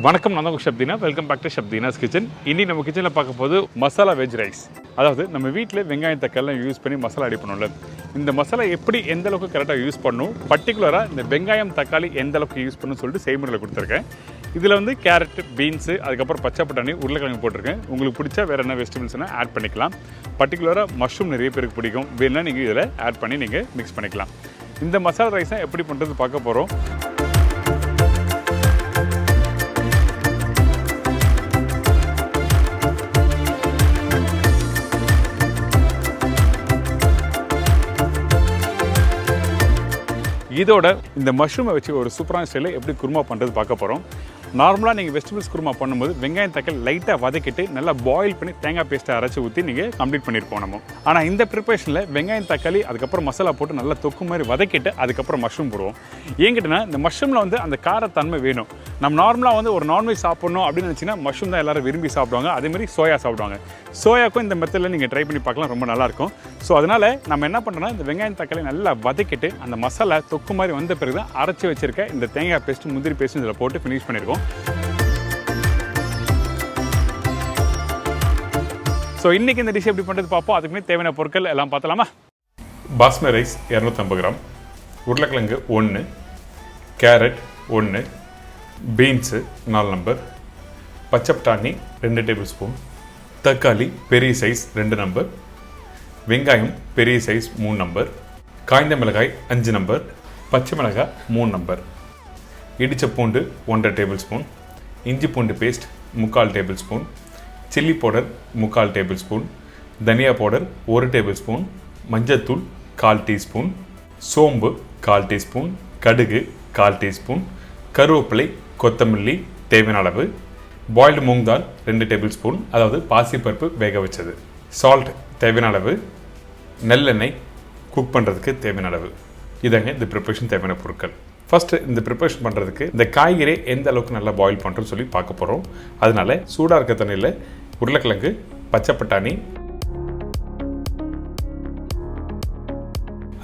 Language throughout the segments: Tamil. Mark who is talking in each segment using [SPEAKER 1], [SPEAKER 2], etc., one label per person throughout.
[SPEAKER 1] வணக்கம், நான் தான் Shabdina. Welcome back to Shabdina's kitchen. இன்னி நம்ம கிச்சனில் பார்க்க போது மசாலா வெஜ் ரைஸ். அதாவது நம்ம வீட்டில் வெங்காயம் தக்காளிலாம் யூஸ் பண்ணி மசாலா ரெடி பண்ணோம்ல, இந்த மசாலா எப்படி எந்த அளவுக்கு கரெக்டாக யூஸ் பண்ணணும், பர்டிகுலராக இந்த வெங்காயம் தக்காளி எந்த அளவுக்கு யூஸ் பண்ணணும்னு சொல்லிட்டு செய்முறையில் கொடுத்துருக்கேன். இதில் வந்து கேரட், பீன்ஸு, அதுக்கப்புறம் பச்சை பட்டாணி, உருளைக்கிழங்கு போட்டிருக்கேன். உங்களுக்கு பிடிச்சா வேறு என்ன வெஜிடபிள்ஸ்னால் ஆட் பண்ணிக்கலாம். பர்டிகுலராக மஷ்ரூம் நிறைய பேருக்கு பிடிக்கும், வேணுன்னா நீங்கள் இதில் ஆட் பண்ணி நீங்கள் மிக்ஸ் பண்ணிக்கலாம். இந்த மசாலா ரைஸை எப்படி பண்ணுறது பார்க்க போகிறோம். இதோட இந்த மஷ்ரூமை வச்சு ஒரு சூப்பரான ஸ்டைலில் எப்படி குருமா பண்ணுறது பார்க்க போகிறோம். நார்மலாக நீங்கள் வெஜிடபிள்ஸ் குருமா பண்ணும்போது வெங்காயம் தக்காளி லைட்டாக வதக்கிட்டு நல்லா பாயில் பண்ணி தேங்காய் பேஸ்ட்டை அரைச்சி ஊற்றி நீங்கள் கம்ப்ளீட் பண்ணியிருப்போம் நம்ம. ஆனால் இந்த ப்ரிப்பரேஷனில் வெங்காயம் தக்காளி அதுக்கப்புறம் மசாலா போட்டு நல்லா தொக்கு மாதிரி வதக்கிட்டு அதுக்கப்புறம் மஷ்ரூம் போடுவோம். ஏங்கிட்டனா இந்த மஷ்ரூமில் வந்து அந்த காரத்தன்மை வேணும். நம்ம நார்மலாக வந்து ஒரு நான்வெஜ் சாப்பிட்ணும் அப்படின்னு நினச்சிங்கன்னா மஷ்ரூம் தான் எல்லோரும் விரும்பி சாப்பிடுவாங்க. அதேமாதிரி சோயா சாப்பிடுவாங்க. சோயாக்கும் இந்த மெத்தடில் நீங்கள் ட்ரை பண்ணி பார்க்கலாம், ரொம்ப நல்லாயிருக்கும். ஸோ அதனால் நம்ம என்ன பண்ணுறோன்னா இந்த வெங்காயம் தக்காளி நல்லா வதக்கிட்டு அந்த மசாலா தொக்கு மாதிரி வந்த பிறகு தான் அரைச்சி வச்சிருக்க இந்த தேங்காய் பேஸ்ட்டு முந்திரி பேஸ்ட்டு இதில் போட்டு ஃபினிஷ் பண்ணியிருக்கோம். ஸோ இன்றைக்கி இந்த டிஷ் எப்படி பண்ணுறது பார்ப்போம். அதுக்குமே தேவையான பொருட்கள் எல்லாம் பார்த்தலாமா. பாஸ்மதி ரைஸ் 250 கிராம், உருளைக்கிழங்கு 1, கேரட் 1, பீன்ஸு 4 நம்பர், பச்சை பட்டாணி 2 டேபிள் ஸ்பூன், தக்காளி பெரிய சைஸ் 2 நம்பர், வெங்காயம் பெரிய சைஸ் 3 நம்பர், காய்ந்த மிளகாய் 5 நம்பர், பச்சை மிளகாய் 3 நம்பர், இடித்த பூண்டு 1.5 டேபிள் ஸ்பூன், இஞ்சி பூண்டு paste 3/4 tablespoon, chilli powder 3/4 tablespoon, தனியா பவுடர் 1 டேபிள் ஸ்பூன், மஞ்சத்தூள் 1/4 டீஸ்பூன், சோம்பு 1/4 டீஸ்பூன், கடுகு 1/4 டீஸ்பூன், கருவேப்பிலை, கொத்தமல்லி தேவையான அளவு, பாயில்டு மூங் தால் 2 டேபிள் ஸ்பூன், அதாவது பாசிப்பருப்பு வேக வச்சது, சால்ட் தேவையான அளவு, நல்லெண்ணெய் குக் பண்ணுறதுக்கு தேவையான அளவு. இதாங்க இந்த ப்ரிப்பரேஷன் தேவையான பொருட்கள். ஃபஸ்ட்டு இந்த ப்ரிப்பரேஷன் பண்ணுறதுக்கு இந்த காய்கறி எந்த அளவுக்கு நல்லா பாயில் பண்ணுறோன்னு சொல்லி பார்க்க போகிறோம். அதனால சூடாக இருக்க தண்ணியில் உருளைக்கிழங்கு, பச்சை பட்டாணி,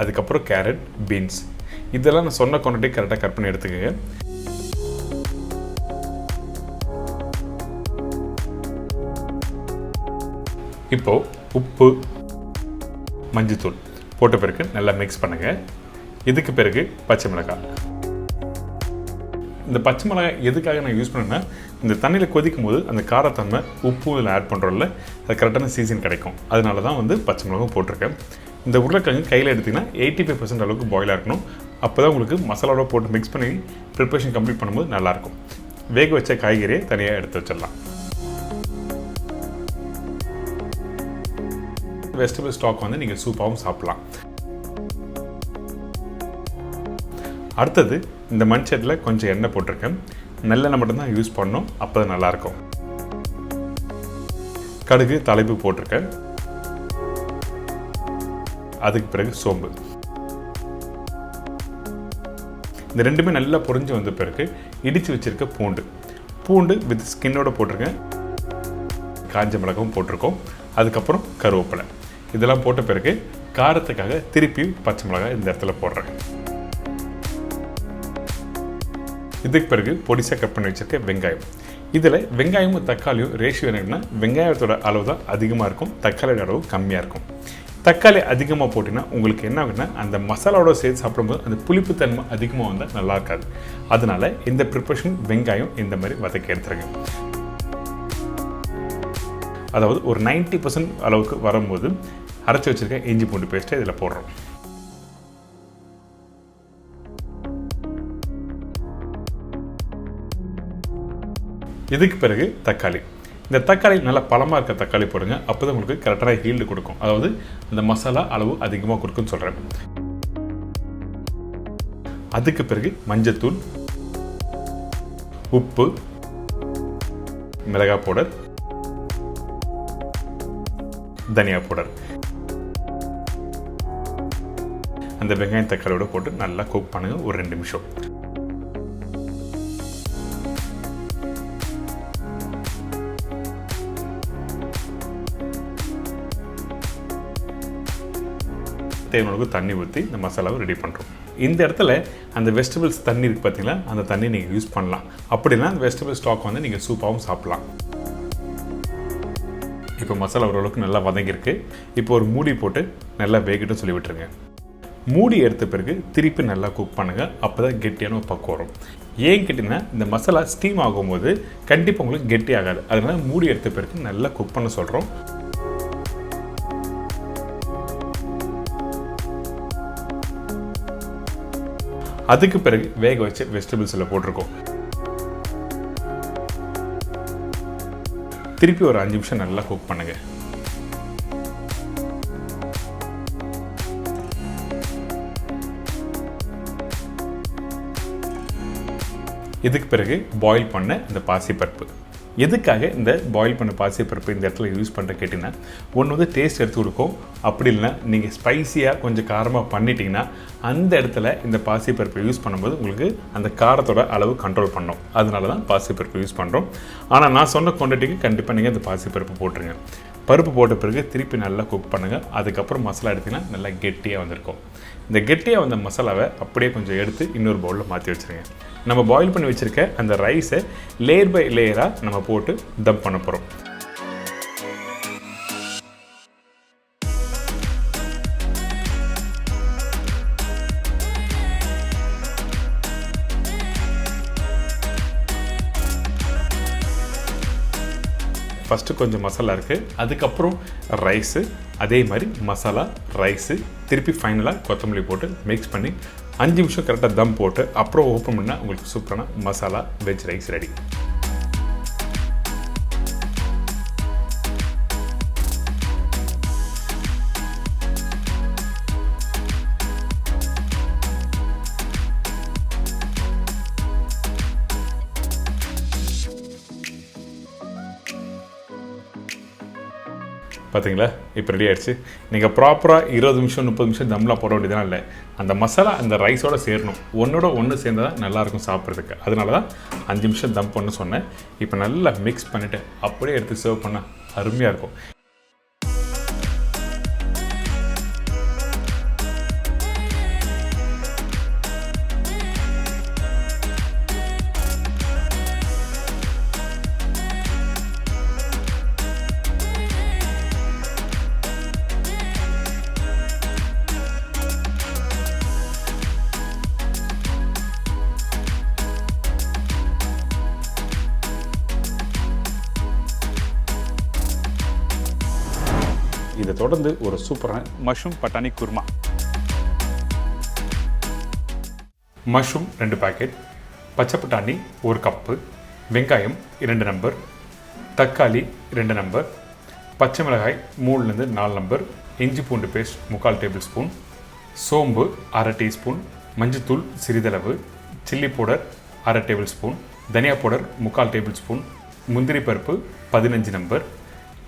[SPEAKER 1] அதுக்கப்புறம் கேரட், பீன்ஸ், இதெல்லாம் நான் சொன்ன குவான்டிட்டி கரெக்டாக கட் பண்ணி எடுத்துக்கோங்க. இப்போது உப்பு, மஞ்சத்தூள் போட்ட பிறகு நல்லா மிக்ஸ் பண்ணுங்கள். இதுக்கு பிறகு பச்சை மிளகாய். இந்த பச்சை மிளகாய் எதுக்காக நான் யூஸ் பண்ணேன்னா, இந்த தண்ணியில் கொதிக்கும் போது அந்த காரத்தன்மை உப்பு இதில் ஆட் பண்ணுறோம்ல, அது கரெக்டான சீசன் கிடைக்கும். அதனால தான் வந்து பச்சை மிளகாய் போட்டிருக்கேன். இந்த உருளைக்கிழங்கு கையில் எடுத்திங்கன்னா 85% அளவுக்கு பாயில் ஆகணும். அப்போ தான் உங்களுக்கு மசாலாவோட போட்டு மிக்ஸ் பண்ணி ப்ரிப்பரேஷன் கம்ப்ளீட் பண்ணும்போது நல்லாயிருக்கும். வேக வச்ச காய்கறியை தனியாக எடுத்து வச்சிடலாம். வெஜிடபிள் ஸ்டாக் வந்து நீங்கள் சூப்பாகவும் சாப்பிட்லாம். அடுத்தது இந்த மண்சட்டியில் கொஞ்சம் எண்ணெய் போட்டிருக்கேன். நல்லெண்ணெய் மட்டும்தான் யூஸ் பண்ணணும், அப்போ தான் நல்லாயிருக்கும். கடுகு, தாளிப்பு போட்டிருக்கேன். அதுக்கு பிறகு சோம்பு. இந்த ரெண்டுமே நல்லா பொரிஞ்சு வந்த பிறகு இடித்து வச்சுருக்க பூண்டு வித் ஸ்கின்னோட போட்டிருக்கேன். காஞ்ச மிளகாவும் போட்டிருக்கோம். அதுக்கப்புறம் கருவேப்பிலை. இதெல்லாம் போட்ட பிறகு காரத்துக்காக திருப்பி பச்சை மிளகாய் இந்த இடத்துல போடுறேன். இதுக்கு பிறகு பொடிசாக கட் பண்ணி வச்சுருக்க வெங்காயம். இதில் வெங்காயமும் தக்காளியும் ரேஷியோ என்னன்னா, வெங்காயத்தோட அளவு தான் அதிகமாக இருக்கும், தக்காளியோட அளவு கம்மியாக இருக்கும். தக்காளி அதிகமாக போட்டிங்கன்னா உங்களுக்கு என்ன ஆகுதுன்னா, அந்த மசாலாவோட சேர்த்து சாப்பிடும்போது அந்த புளிப்புத்தன்மை அதிகமாக வந்தால் நல்லா இருக்காது. அதனால இந்த ப்ரிப்பரேஷன் வெங்காயம் இந்த மாதிரி வதக்கி எடுத்துருங்க. அதாவது ஒரு 90% அளவுக்கு வரும்போது அரைச்சி வச்சுருக்க இஞ்சி பூண்டு பேஸ்ட்டை இதில் போடுறோம். இதுக்கு பிறகு தக்காளி. இந்த தக்காளி நல்லா பழமாக இருக்க தக்காளி போடுங்க, அப்போ தான் உங்களுக்கு கரெக்டான ஹீல்டு கொடுக்கும். அதாவது இந்த மசாலா அளவு அதிகமாக கொடுக்குன்னு சொல்கிறேன். அதுக்கு பிறகு மஞ்சத்தூள், உப்பு, மிளகாய் பவுடர், தனியா பவுடர். அந்த வெங்காயம் தக்காளியோட போட்டு நல்லா குக் பண்ணுங்க ஒரு 2 நிமிஷம். தேவையான தண்ணி ஊற்றி இந்த மசாலாவை ரெடி பண்ணுறோம். இந்த இடத்துல அந்த வெஜிடபிள்ஸ் தண்ணி இருக்குது பார்த்தீங்களா, அந்த தண்ணி நீங்கள் யூஸ் பண்ணலாம். அப்படின்னா அந்த வெஜிடபிள் ஸ்டாக் வந்து நீங்கள் சூப்பாகவும் சாப்பிட்லாம். இப்போ மசாலா ஓரளவுக்கு நல்லா வதங்கியிருக்கு. இப்போ ஒரு மூடி போட்டு நல்லா வேகட்டும் சொல்லி விட்டுருங்க. மூடி எடுத்த பிறகு திருப்பி நல்லா குக் பண்ணுங்கள். அப்போ தான் கெட்டியான ஒரு பக்கம் வரும். ஏன் கேட்டிங்கன்னா இந்த மசாலா ஸ்டீம் ஆகும்போது கண்டிப்பாக உங்களுக்கு கெட்டி ஆகாது. அதனால மூடி எடுத்த பிறகு நல்லா குக் பண்ண சொல்கிறோம். அதுக்கு பிறகு வேக வச்ச வெஜிடபிள்ஸில் போட்டிருக்கோம். திருப்பி ஒரு 5 நிமிஷம் நல்லா குக் பண்ணுங்க. இதுக்கு பிறகு பாயில் பண்ண இந்த பாசிப்பருப்பு. எதுக்காக இந்த பாயில் பண்ண பாசிப்பருப்பு இந்த இடத்துல யூஸ் பண்ணுற கேட்டிங்கன்னா, ஒன்று வந்து டேஸ்ட் எடுத்து கொடுக்கும். அப்படி இல்லைன்னா நீங்கள் ஸ்பைஸியாக கொஞ்சம் காரமாக பண்ணிட்டீங்கன்னா அந்த இடத்துல இந்த பாசிப்பருப்பை யூஸ் பண்ணும்போது உங்களுக்கு அந்த காரத்தோட அளவு கண்ட்ரோல் பண்ணோம். அதனால தான் பாசிப்பருப்பு யூஸ் பண்ணுறோம். ஆனால் நான் சொன்ன குவான்டிட்டிக்கு கண்டிப்பாக நீங்கள் இந்த பாசிப்பருப்பு போட்டுருங்க. பருப்பு போட்ட பிறகு திருப்பி நல்லா குக் பண்ணுங்கள். அதுக்கப்புறம் மசாலா எடுத்திங்கன்னா நல்லா கெட்டியாக வந்திருக்கும். இந்த கெட்டியாக வந்த மசாலாவை அப்படியே கொஞ்சம் எடுத்து இன்னொரு பவுலில் மாற்றி வச்சுருங்க. நம்ம பாயில் பண்ணி வச்சுருக்க அந்த ரைஸை லேயர் பை லேயராக நம்ம போட்டு தம் பண்ண போகிறோம். ஃபஸ்ட்டு கொஞ்சம் மசாலா இருக்குது, அதுக்கப்புறம் ரைஸு, அதே மாதிரி மசாலா ரைஸு, திருப்பி ஃபைனலாக கொத்தமல்லி போட்டு மிக்ஸ் பண்ணி 5 நிமிஷம் கரெக்டாக தம் போட்டு அப்புறம் ஓப்பன் பண்ணால் உங்களுக்கு சூப்பரான மசாலா வெஜ் ரைஸ் ரெடி. பார்த்தீங்களா, இப்போ ரெடி ஆகிடுச்சு. நீங்கள் ப்ராப்பராக 20 நிமிஷம் 30 நிமிஷம் தம்லாம் போட வேண்டியதுலாம் இல்லை. அந்த மசாலா அந்த ரைஸோடு சேரணும். ஒன்றோட ஒன்று சேர்ந்தால் தான் நல்லாயிருக்கும் சாப்பிட்றதுக்கு. அதனால தான் 5 நிமிஷம் தம் பண்ண சொன்னேன். இப்போ நல்லா மிக்ஸ் பண்ணிவிட்டு அப்படியே எடுத்து சர்வ் பண்ணால் அருமையாக இருக்கும். இதை தொடர்ந்து ஒரு சூப்பரான மஷ்ரூம் பட்டாணி குருமா. மஷ்ரூம் 2 பாக்கெட், பச்சை பட்டாணி 1 கப்பு, வெங்காயம் 2 நம்பர், தக்காளி 2 நம்பர், பச்சை மிளகாய் 3லேருந்து 4 நம்பர், இஞ்சி பூண்டு பேஸ்ட் 3/4 டேபிள் ஸ்பூன், சோம்பு 1/2 டீஸ்பூன், மஞ்சத்தூள் சிறிதளவு, சில்லி பவுடர் 1/2 டேபிள் ஸ்பூன், தனியா பவுடர் 3/4 டேபிள் ஸ்பூன், முந்திரி பருப்பு 15 நம்பர்,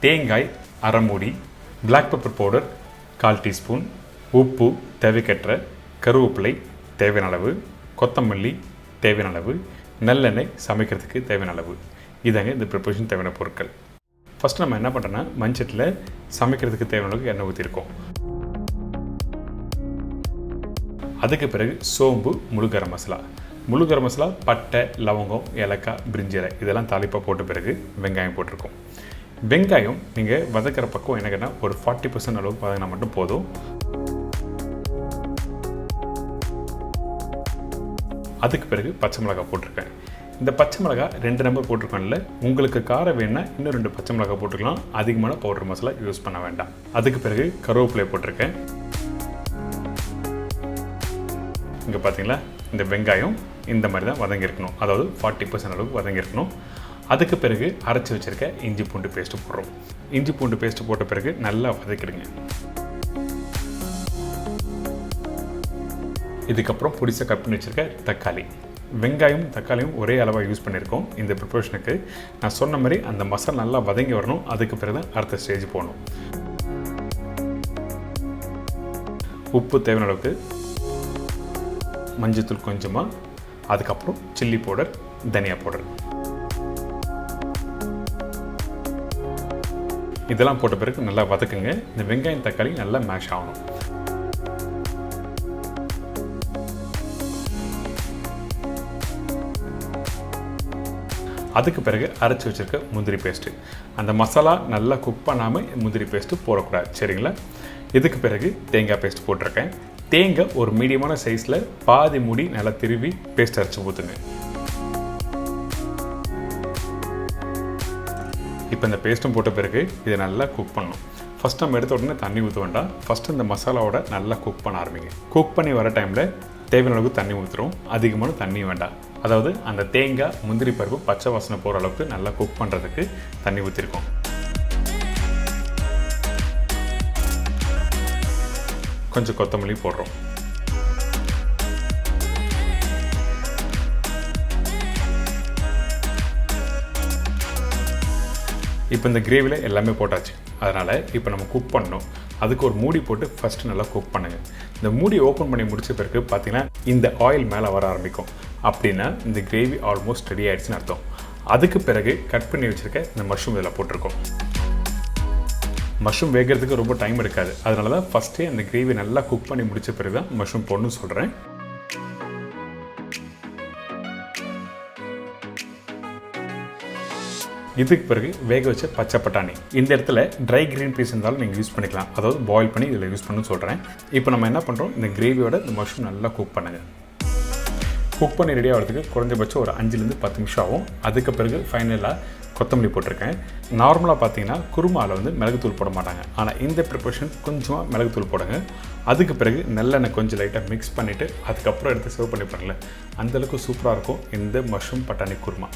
[SPEAKER 1] தேங்காய் 1/2 மூடி, பிளாக் பெப்பர் பவுடர் 1/4 டீஸ்பூன், உப்பு தேவைக்கேற்ற, கருவேப்பிலை தேவையான அளவு, கொத்தமல்லி தேவையான அளவு, நல்லெண்ணெய் சமைக்கிறதுக்கு தேவையான அளவு. இதாங்க இந்த ப்ரிப்பரேஷன் தேவையான பொருட்கள். ஃபஸ்ட்டு நம்ம என்ன பண்ணுறோன்னா, மண்சட்டியில் சமைக்கிறதுக்கு தேவையான அளவுக்கு எண்ணெய் ஊற்றிருக்கோம். அதுக்கு பிறகு சோம்பு, முழு கரம் மசாலா, பட்டை, லவங்கம், ஏலக்காய், பிரிஞ்சி இலை இதெல்லாம் தாளிப்பாக போட்ட பிறகு வெங்காயம் போட்டிருக்கோம். வெங்காயம் நீங்கள் வதக்கிற பக்கம் என்னங்கன்னா ஒரு 40% அளவுக்கு வதங்கினா மட்டும் போதும். அதுக்கு பிறகு பச்சை மிளகாய் போட்டிருக்கேன். இந்த பச்சை மிளகாய் 2 நம்பர் போட்டிருக்கோம்ல, உங்களுக்கு காரம் வேணுன்னா இன்னும் 2 பச்சை மிளகாய் போட்டுக்கலாம். அதிகமான பவுடர் மசாலா யூஸ் பண்ண வேண்டாம். அதுக்கு பிறகு கருவேப்பிலை போட்டிருக்கேன். இங்கே பார்த்தீங்களா, இந்த வெங்காயம் இந்த மாதிரி தான் வதங்கியிருக்கணும். அதாவது 40% அளவுக்கு வதங்கியிருக்கணும். அதுக்கு பிறகு அரைச்சி வச்சுருக்க இஞ்சி பூண்டு பேஸ்ட்டு போடுறோம். இஞ்சி பூண்டு பேஸ்ட்டு போட்ட பிறகு நல்லா வதக்கிடுங்க. இதுக்கப்புறம் பொடிசாக கட் பண்ணி வச்சுருக்க தக்காளி, வெங்காயம் தக்காளியும் ஒரே அளவாக யூஸ் பண்ணியிருக்கோம். இந்த ப்ரிப்பரேஷனுக்கு நான் சொன்ன மாதிரி அந்த மசாலா நல்லா வதங்கி வரணும். அதுக்கு பிறகு தான் அடுத்த ஸ்டேஜ் போகணும். உப்பு தேவையான அளவுக்கு, மஞ்சத்தூள் கொஞ்சமாக, அதுக்கப்புறம் சில்லி பவுடர், தனியா பவுடர் இதெல்லாம் போட்ட பிறகு நல்லா வதக்குங்க. இந்த வெங்காயம் தக்காளி நல்லா மேஷ் ஆகணும். அதுக்கு பிறகு அரைச்சி வச்சுருக்க முந்திரி பேஸ்ட்டு. அந்த மசாலா நல்லா குக் பண்ணாமல் முந்திரி பேஸ்ட்டு போடக்கூடாது, சரிங்களா? இதுக்கு பிறகு தேங்காய் பேஸ்ட் போட்டிருக்கேன். தேங்காய் ஒரு மீடியமான சைஸில் பாதி மூடி நல்லா திருவி பேஸ்ட் அரைச்சி ஊற்றுங்க. இப்போ இந்த பேஸ்ட்டும் போட்ட பிறகு இதை நல்லா குக் பண்ணணும். ஃபஸ்ட் நம்ம எடுத்த உடனே தண்ணி ஊற்ற வேண்டாம். ஃபஸ்ட்டு இந்த மசாலாவோட நல்லா குக் பண்ண ஆரம்பிங்க. குக் பண்ணி வர டைமில் தேவையான அளவுக்கு தண்ணி ஊற்றுறோம், அதிகமான தண்ணி வேண்டாம். அதாவது அந்த தேங்காய் முந்திரி பருப்பு பச்சை வாசனை போகிற அளவுக்கு நல்லா குக் பண்ணுறதுக்கு தண்ணி ஊற்றிருக்கோம். கொஞ்சம் கொத்தமல்லி போடுறோம். இப்போ இந்த கிரேவியில் எல்லாமே போட்டாச்சு. அதனால் இப்போ நம்ம குக் பண்ணணும். அதுக்கு ஒரு மூடி போட்டு ஃபஸ்ட்டு நல்லா குக் பண்ணுங்கள். இந்த மூடி ஓப்பன் பண்ணி முடிச்ச பிறகு பார்த்தீங்கன்னா இந்த ஆயில் மேலே வர ஆரம்பிக்கும். அப்படின்னா இந்த கிரேவி ஆல்மோஸ்ட் ரெடி ஆகிடுச்சுன்னு அர்த்தம். அதுக்கு பிறகு கட் பண்ணி வச்சுருக்க இந்த மஷ்ரூம் இதில் போட்டிருக்கோம். மஷ்ரூம் வேகிறதுக்கு ரொம்ப டைம் எடுக்காது. அதனால தான் ஃபஸ்ட்டே அந்த கிரேவி நல்லா குக் பண்ணி முடித்த பிறகு தான் மஷ்ரூம் போடணும்னு சொல்கிறேன். இதுக்கு பிறகு வேக வச்ச பச்சை பட்டாணி. இந்த இடத்துல ட்ரை கிரீன் பீஸ் இருந்தாலும் நீங்கள் யூஸ் பண்ணிக்கலாம். அதாவது பாயில் பண்ணி இதில் யூஸ் பண்ணணும்னு சொல்கிறேன். இப்போ நம்ம என்ன பண்ணுறோம், இந்த கிரேவியோட இந்த மஷ்ரூம் நல்லா குக் பண்ணுங்கள். குக் பண்ணி ரெடி ஆகிறதுக்கு குறைஞ்சபட்சம் ஒரு 5லேருந்து 10 நிமிஷம் ஆகும். அதுக்கு பிறகு ஃபைனலாக கொத்தமல்லி போட்டிருக்கேன். நார்மலாக பார்த்தீங்கன்னா குருமாவில் வந்து மிளகுத்தூள் போட மாட்டாங்க. ஆனால் இந்த ப்ரிப்பரேஷன் கொஞ்சமாக மிளகுத்தூள் போடுங்க. அதுக்கு பிறகு நல்லெண்ணெய் கொஞ்சம் லைட்டாக மிக்ஸ் பண்ணிவிட்டு அதுக்கப்புறம் எடுத்து சர்வ் பண்ணி பாருங்களேன். அந்தளவுக்கு சூப்பராக இருக்கும் இந்த மஷ்ரூம் பட்டாணி குருமா.